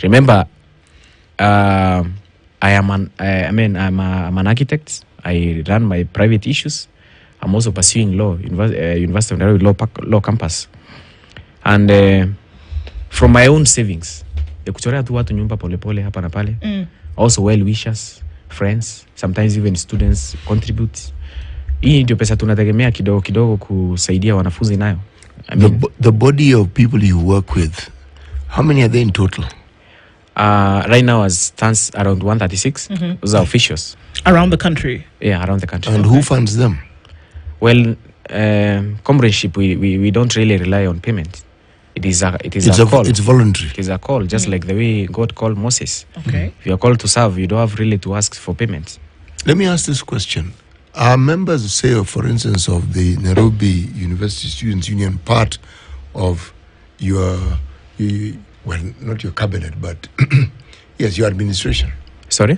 Remember, I'm an architect. I run my private issues. I'm also pursuing law, University of Nairobi law campus. And from my own savings, kuchorea tu watu nyumba pole pole hapa na pale. Also well wishers, friends, sometimes even students contribute. Hii ndio pesa tunategemea kidogo kidogo kusaidia wanafunzi nayo. The body of people you work with, how many are they in total? Right now stands around 136. Those are officials. Around the country? Yeah, around the country. And who funds them? Well, comradeship, we don't really rely on payment. It is a call. It's voluntary. It is a call, just like the way God called Moses. Okay. If you are called to serve, you don't have really to ask for payment. Let me ask this question. Are members, say, for instance, of the Nairobi University Students' Union part of your well, not your cabinet, but yes, your administration? Sorry?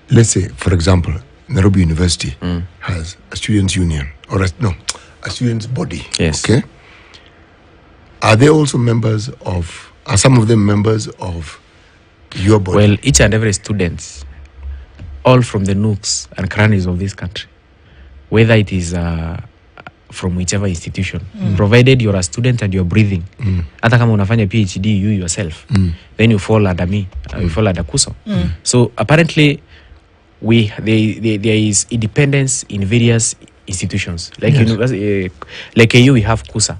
Let's say, for example, Nairobi University has a students' union, or a students' body. Yes. Okay. Are they also members of? Are some of them members of your body? Well, each and every student, all from the nooks and crannies of this country, whether it is from whichever institution, provided you're a student and you're breathing, hata kama unafanya PhD you yourself, then you fall under me, you fall under KUSO. So apparently, there is independence in various institutions. Like university, like KU, we have KUSA,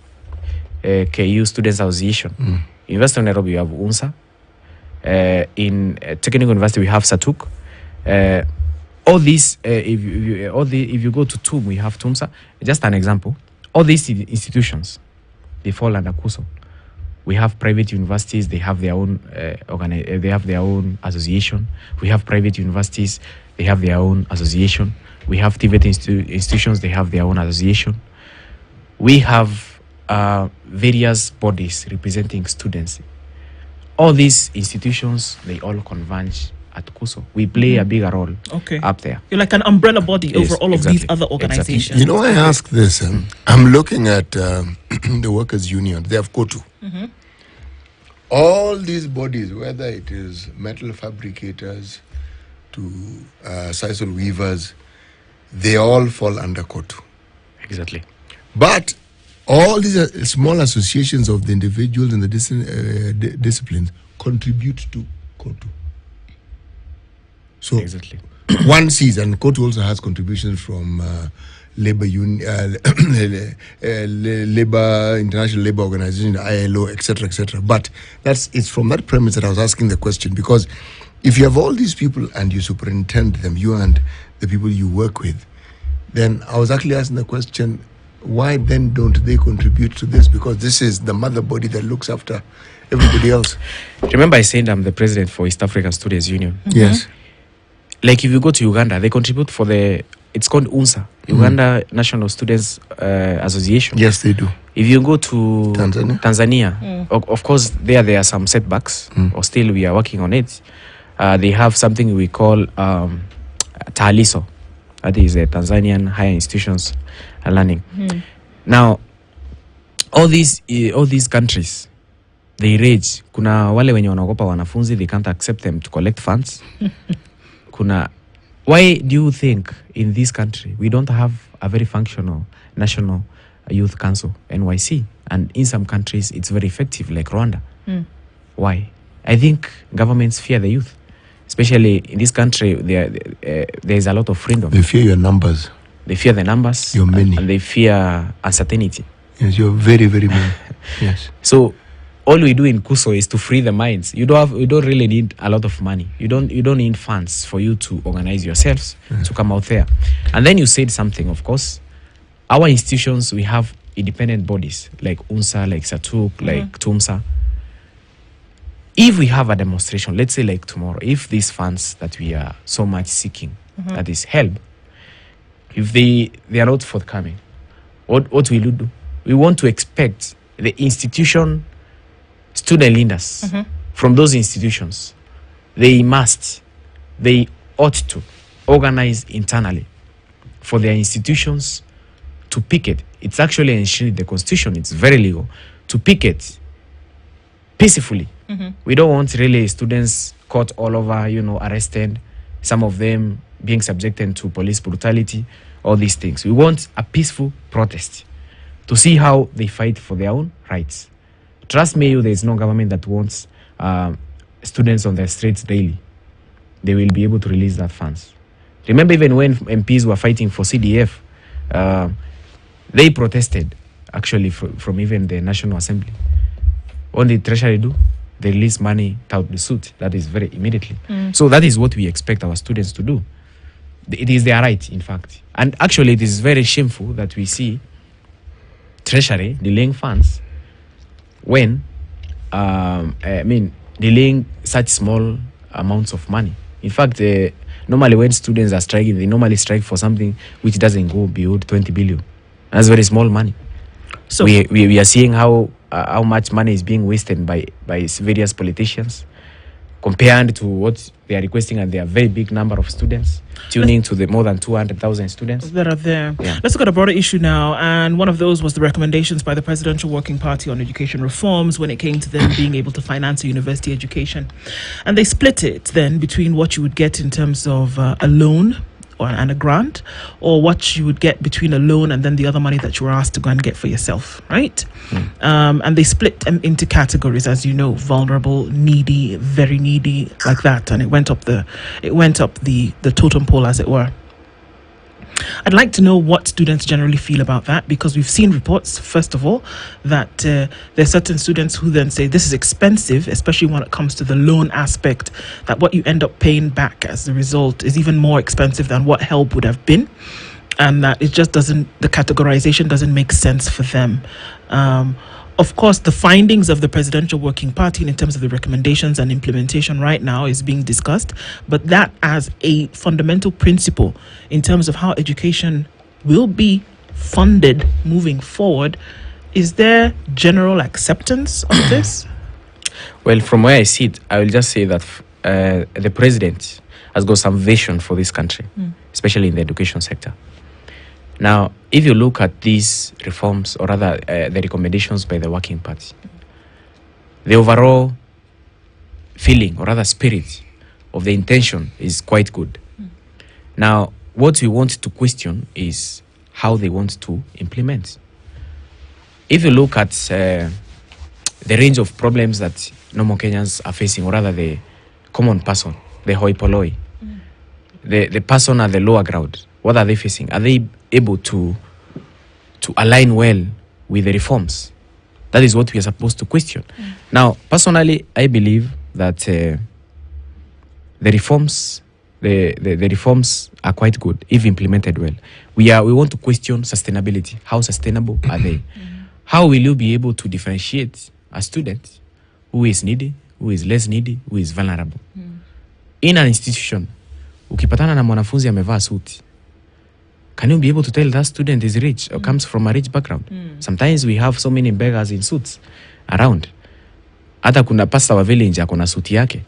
KU Students Association. University of Nairobi, we have UNSA. In Technical University, we have SATUK. All these, if you go to TUM, we have TUMSA. Just an example. All these institutions, they fall under KUSO. We have private universities; they have their own they have their own association. We have private universities; they have their own association. We have TVET institutions; they have their own association. We have various bodies representing students. All these institutions, they all converge at KUSO. We play a bigger role up there. You're like an umbrella body over all of these other organizations. Exactly. You know, I ask this. I'm looking at the workers' union. They have KOTU. All these bodies, whether it is metal fabricators to sisal weavers, they all fall under KOTU. Exactly. But all these small associations of the individuals and the disciplines contribute to KOTU. So exactly. One sees, and KOTU also has contributions from labor International Labor Organization, ILO, etc. But it's from that premise that I was asking the question, because if you have all these people and you superintend them, you and the people you work with, then I was actually asking the question, why then don't they contribute to this? Because this is the mother body that looks after everybody else. Remember I said I'm the president for East African Students Union. Yes. Like if you go to Uganda, they contribute for it's called UNSA, Uganda National Students Association. Yes, they do. If you go to Tanzania, of course, there are some setbacks, or still we are working on it. They have something we call TALISO. That is Tanzanian Higher Institutions Learning. Now, all these countries, they rage. Kuna wale wenye wanaogopa wanafunzi, they can't accept them to collect funds. Why do you think in this country we don't have a very functional National Youth Council, NYC? And in some countries it's very effective, like Rwanda. Why? I think governments fear the youth. Especially in this country, there is a lot of freedom. They fear your numbers. They fear the numbers. You're many. And they fear uncertainty. Yes, you're very, very many. Yes. So all we do in KUSO is to free the minds. You don't really need a lot of money. You don't need funds for you to organize yourselves to come out there. And then you said something, of course. Our institutions, we have independent bodies like UNSA, like SATUK, like TUMSA. If we have a demonstration, let's say like tomorrow, if these funds that we are so much seeking, that is help, if they are not forthcoming, what will you do? We want to expect the institution student leaders from those institutions. They ought to organize internally for their institutions to picket. It's actually enshrined in the Constitution. It's very legal to picket peacefully We don't want really students caught all over, arrested, some of them being subjected to police brutality, all these things. We want a peaceful protest to see how they fight for their own rights. Trust me, there is no government that wants students on the streets daily. They will be able to release that funds. Remember, even when MPs were fighting for CDF, they protested, actually, from even the National Assembly. What did Treasury do? They release money out the suit. That is very immediately. So that is what we expect our students to do. It is their right, in fact. And actually, it is very shameful that we see Treasury delaying funds when, delaying such small amounts of money. In fact, normally when students are striking, they normally strike for something which doesn't go beyond 20 billion. That's very small money. So we are seeing how much money is being wasted by various politicians compared to what they are requesting, and they are very big number of students tuning to the more than 200,000 students that are there. Yeah. Let's look at a broader issue now, and one of those was the recommendations by the Presidential Working Party on education reforms when it came to them being able to finance a university education. And they split it then between what you would get in terms of a loan and a grant, or what you would get between a loan and then the other money that you were asked to go and get for yourself, right? And they split them into categories, as you know: vulnerable, needy, very needy, like that. And it went up the totem pole, as it were. I'd like to know what students generally feel about that, because we've seen reports, first of all, that there are certain students who then say this is expensive, especially when it comes to the loan aspect, that what you end up paying back as a result is even more expensive than what help would have been, and that it just doesn't, the categorization doesn't make sense for them. Of course, the findings of the Presidential Working Party in terms of the recommendations and implementation right now is being discussed, but that as a fundamental principle in terms of how education will be funded moving forward, is there general acceptance of this? Well, from where I sit, I will just say that the president has got some vision for this country, especially in the education sector. Now, if you look at these reforms, or rather the recommendations by the Working Party, the overall feeling, or rather spirit of the intention is quite good. Now, what we want to question is how they want to implement. If you look at the range of problems that normal Kenyans are facing, or rather the common person, the hoi polloi, the person at the lower ground, what are they facing? Are they able to align well with the reforms? That is what we are supposed to question. Now, personally, I believe that the reforms are quite good if implemented well. We want to question sustainability. How sustainable are they? How will you be able to differentiate a student who is needy, who is less needy, who is vulnerable? In an institution, ukipatana na mwanafunzi amevaa suti, can you be able to tell that student is rich or comes from a rich background? Sometimes we have so many beggars in suits around. Hata kuna pastor wa village akona suti yake.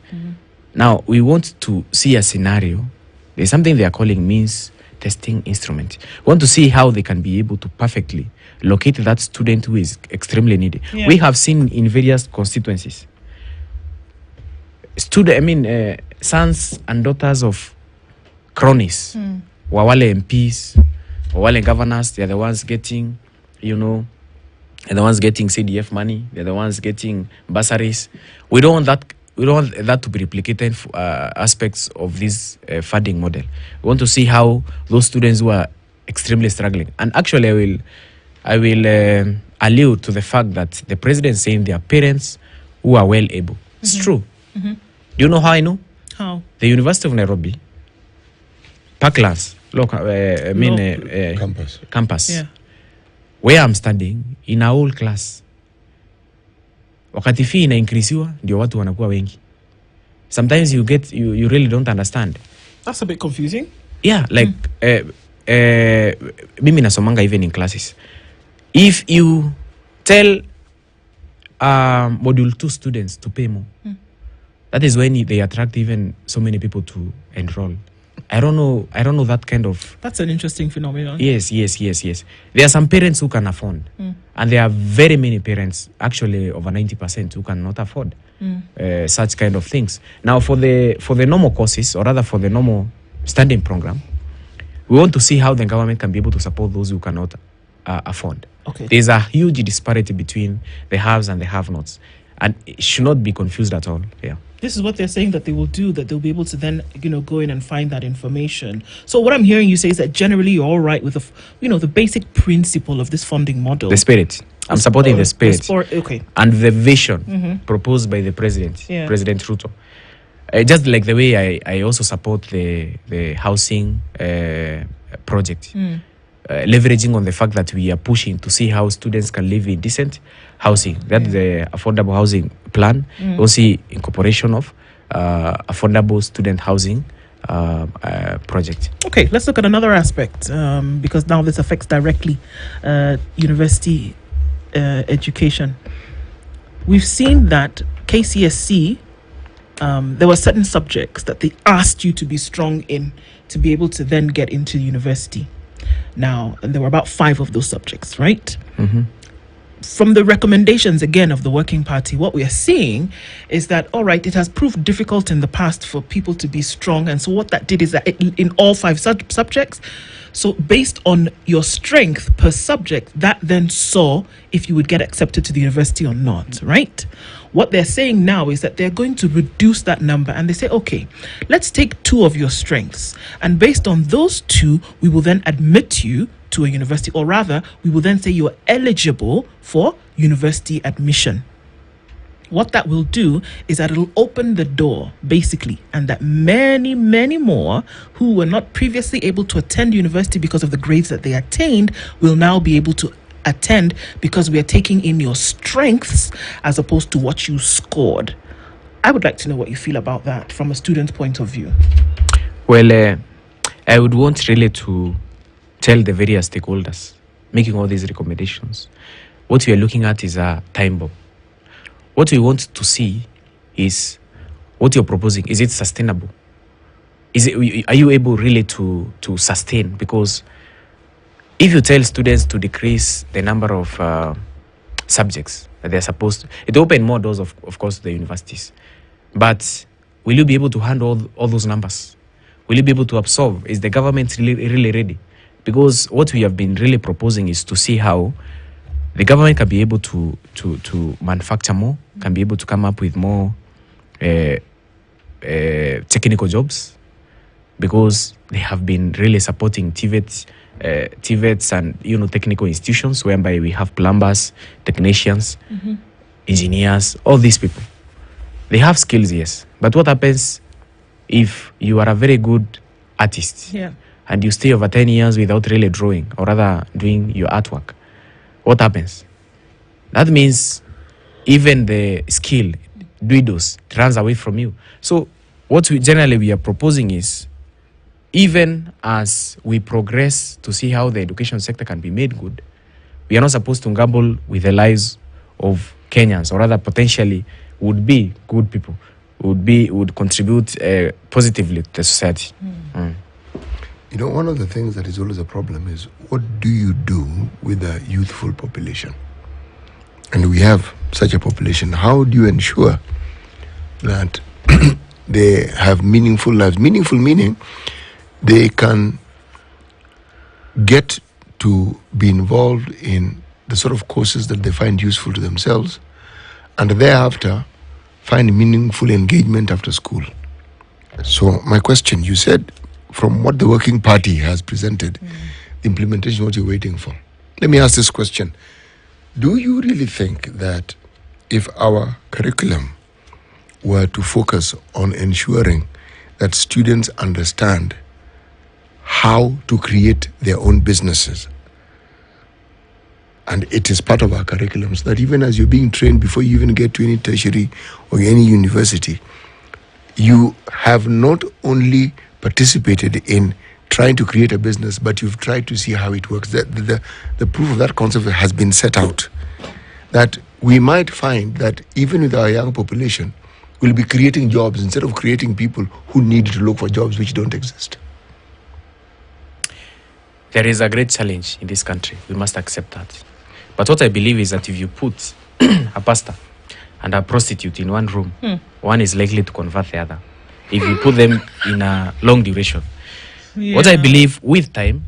Now, we want to see a scenario. There's something they are calling means testing instrument. We want to see how they can be able to perfectly locate that student who is extremely needy. Yeah. We have seen in various constituencies, sons and daughters of cronies, wawale MPs, wawale governors, they are the ones getting, they're the ones getting CDF money, they're the ones getting bursaries. We don't want that to be replicated aspects of this funding model. We want to see how those students who are extremely struggling. And actually, I will allude to the fact that the president is saying their parents who are well able. It's true. Do you know how I know? How? The University of Nairobi, Parklands, campus. Yeah. Where I'm standing, in our whole class, wakati fee inainkrisiwa ndio watu wanakuwa wengi. Sometimes you really don't understand. That's a bit confusing. Yeah, like mimi nasomanga even in classes. If you tell module 2 students to pay more, that is when they attract even so many people to enroll. I don't know that kind of... That's an interesting phenomenon. Yes. There are some parents who can afford. And there are very many parents, actually over 90%, who cannot afford. such kind of things. Now, for the normal courses, or rather for the normal standing program, we want to see how the government can be able to support those who cannot afford. Okay. There's a huge disparity between the haves and the have-nots, and it should not be confused at all. Yeah. This is what they're saying that they will do, that they'll be able to then, go in and find that information. So what I'm hearing you say is that generally you're all right with the basic principle of this funding model. The spirit. I'm supporting the spirit. Okay. And the vision proposed by the president, President Ruto. Just like the way I also support the housing project. Leveraging on the fact that we are pushing to see how students can live in decent housing. That's the affordable housing plan. We'll see incorporation of affordable student housing project. Okay, let's look at another aspect, because now this affects directly university education. We've seen that KCSE, there were certain subjects that they asked you to be strong in to be able to then get into university. Now, and there were about 5 of those subjects, right? From the recommendations, again, of the Working Party, what we are seeing is that, all right, it has proved difficult in the past for people to be strong. And so what that did is that in all 5 subjects, so based on your strength per subject, that then saw if you would get accepted to the university or not, right? What they're saying now is that they're going to reduce that number, and they say, okay, let's take 2 of your strengths, and based on those 2, we will then admit you to a university, or rather, we will then say you're eligible for university admission. What that will do is that it'll open the door, basically, and that many, many more who were not previously able to attend university because of the grades that they attained will now be able to attend, because we are taking in your strengths as opposed to what you scored. I would like to know what you feel about that from a student's point of view. Well, I would want really to tell the various stakeholders making all these recommendations, what we are looking at is a time bomb. What we want to see is what you're proposing. Is it sustainable? Are you able really to sustain? Because if you tell students to decrease the number of subjects that they're supposed to, it will open more doors, of course, to the universities. But will you be able to handle all those numbers? Will you be able to absorb? Is the government really ready? Because what we have been really proposing is to see how the government can be able to manufacture more, can be able to come up with more technical jobs, because they have been really supporting TVETs and technical institutions whereby we have plumbers, technicians, engineers, all these people. They have skills, yes. But what happens if you are a very good artist and you stay over 10 years without really drawing, or rather doing your artwork? What happens? That means even the skill, dwindles, runs away from you. So what we are proposing is, even as we progress to see how the education sector can be made good, we are not supposed to gamble with the lives of Kenyans, or rather potentially would be good people, would contribute positively to the society. You know, one of the things that is always a problem is, what do you do with the youthful population? And we have such a population. How do you ensure that they have meaningful lives? Meaningful meaning they can get to be involved in the sort of courses that they find useful to themselves, and thereafter find meaningful engagement after school. So my question, you said from what the Working Party has presented, the implementation, what you're waiting for. Let me ask this question. Do you really think that if our curriculum were to focus on ensuring that students understand how to create their own businesses, and it is part of our curriculum, so that even as you're being trained before you even get to any tertiary or any university, you have not only participated in trying to create a business, but you've tried to see how it works. The proof of that concept has been set out, that we might find that even with our young population, we'll be creating jobs instead of creating people who need to look for jobs which don't exist. There is a great challenge in this country. We must accept that. But what I believe is that if you put a pastor and a prostitute in one room, one is likely to convert the other if you put them in a long duration. What I believe with time,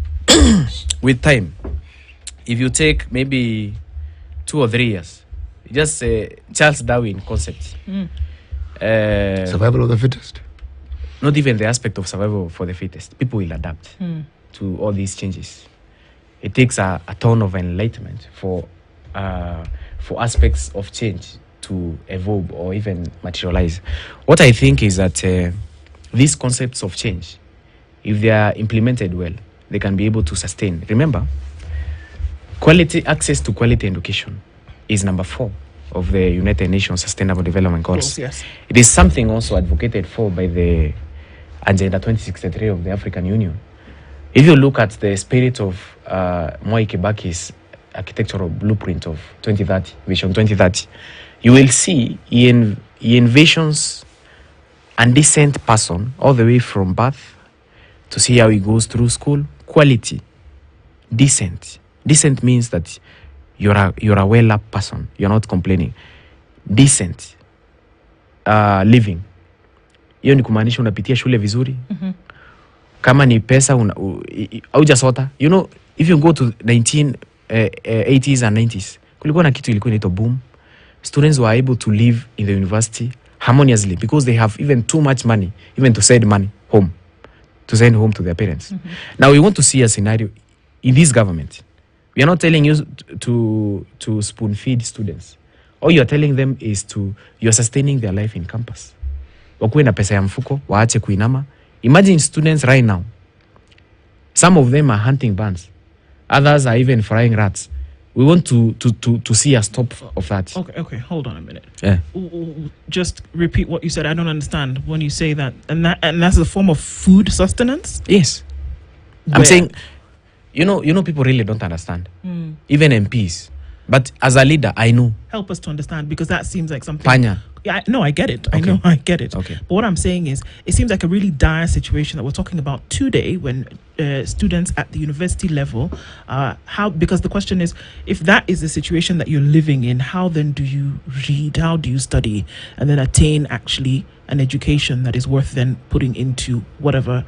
if you take maybe 2 or 3 years, just Charles Darwin concept. Survival of the fittest. Not even the aspect of survival for the fittest. People will adapt to all these changes. It takes a ton of enlightenment for aspects of change to evolve or even materialize. What I think is that these concepts of change, if they are implemented well, they can be able to sustain. Remember, access to quality education is number 4 of the United Nations Sustainable Development Goals. Yes. It is something also advocated for by the Agenda 2063 of the African Union. If you look at the spirit of Mwai Kibaki's architectural blueprint of 2030, Vision 2030, you will see he envisions a decent person all the way from birth to see how he goes through school. Quality, decent. Decent means that you're a well-up person. You're not complaining. Decent living. Hiyo ni kumaanisha unapitia shule vizuri. Kama ni pesa haujasota. You know, if you go to 1980s and 90s, kulikuwa na kitu ilikuwa inaitwa boom. Students were able to live in the university harmoniously because they have even too much money, even to send money home, to send home to their parents. Now we want to see a scenario in this government. We are not telling you to spoon feed students. All you are telling them is you are sustaining their life in campus. Wakuwe na pesa ya mfuko, waache kuinama. Imagine students right now. Some of them are hunting bands. Others are even frying rats. We want to see a stop of that. Okay, hold on a minute. Yeah. Just repeat what you said. I don't understand when you say that. And that's a form of food sustenance? Yes. I'm saying, you know, people really don't understand. Even MPs. But as a leader, I know. Help us to understand, because that seems like something. Panya. Yeah, I get it. Okay. I get it. Okay. But what I'm saying is, it seems like a really dire situation that we're talking about today when students at the university level, because the question is, if that is the situation that you're living in, how then do you read, how do you study, and then attain actually an education that is worth then putting into whatever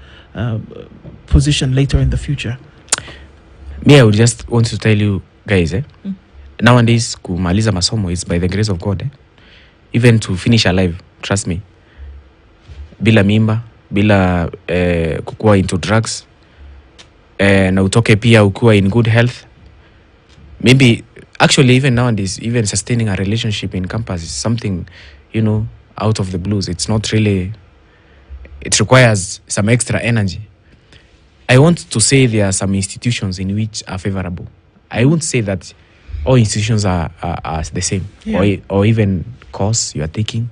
position later in the future? Me, I would just want to tell you guys, nowadays, kumaliza masomo is by the grace of God. Even to finish alive, trust me. Bila mimba, bila kukua into drugs, na utoke pia ukua in good health. Maybe, actually, even nowadays, even sustaining a relationship in campus is something, out of the blues. It's not really, it requires some extra energy. I want to say there are some institutions in which are favorable. I won't say that all institutions are the same, or even course you are taking.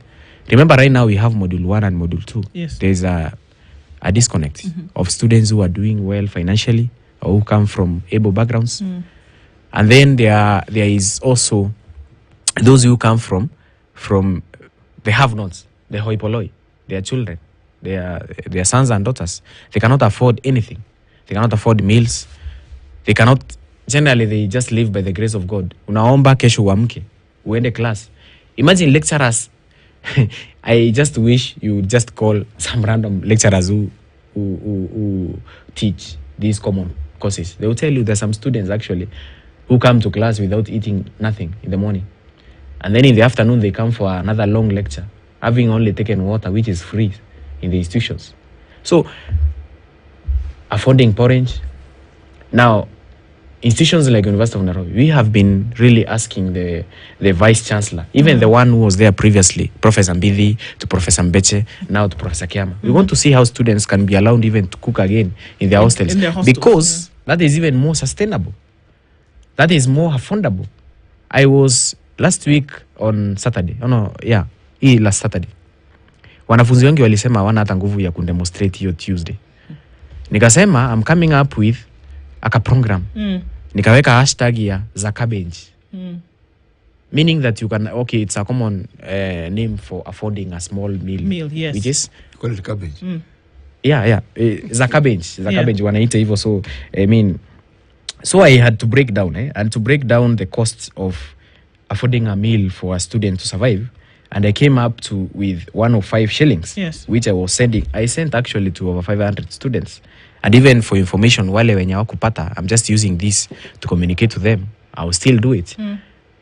Remember, right now we have module 1 and module 2. Yes. There's a disconnect of students who are doing well financially or who come from able backgrounds. And then there is also those who come from the have-nots, the hoi polloi, their children, their sons and daughters. They cannot afford anything. They cannot afford meals. They cannot. Generally, they just live by the grace of God. Unaomba kesho uamke, uende class. Imagine lecturers. I just wish you would just call some random lecturers who teach these common courses. They will tell you there's some students actually who come to class without eating nothing in the morning. And then in the afternoon, they come for another long lecture, having only taken water, which is free in the institutions. So, affording porridge. Now, institutions like University of Nairobi, we have been really asking the Vice Chancellor, even the one who was there previously, Professor Mbidi, to Professor Mbeche, now to Professor Kiama. We want to see how students can be allowed even to cook again in their hostels. In their hostels, because that is even more sustainable. That is more affordable. I was last week on Saturday. Last Saturday. Wanafunzi wengi walisema hawana hata nguvu ya kundemonstrate hiyo Tuesday. Nikasema I'm coming up with a program. Nikaweka hashtag ya Zakabench. Meaning that you can, it's a common name for affording a small meal. Yes. Which is? Call it cabbage. Zakabench. Zakabench wanaita hivyo. So, so I had to break down, and to break down the costs of affording a meal for a student to survive, and I came up with 105 shillings, Yes. which I sent actually to over 500 students. And even for information, wale wenye wakupata, I'm just using this to communicate to them. I will still do it.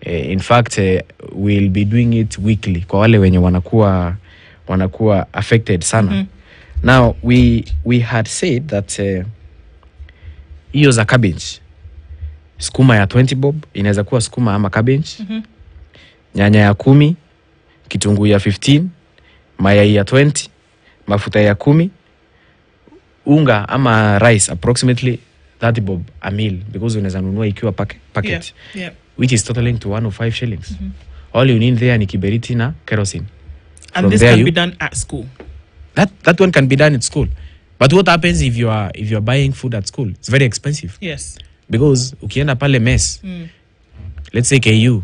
In fact, we'll be doing it weekly kwa wale wenye wanakuwa affected sana. Now, we had said that hiyo za cabbage, skuma ya 20 bob, inaweza kuwa skuma ama cabbage, nyanya ya 10, kitunguu ya 15, mayai ya 20, mafuta ya 10, unga ama rice approximately 30 bob a meal, because unaweza nunua ikiwa packet, which is totaling to 105 shillings. All you need there ni kiberiti na kerosene. And this can be done at school. That one can be done at school. But what happens if you are buying food at school? It's very expensive. Yes. Because ukienda pale mess, let's say KU,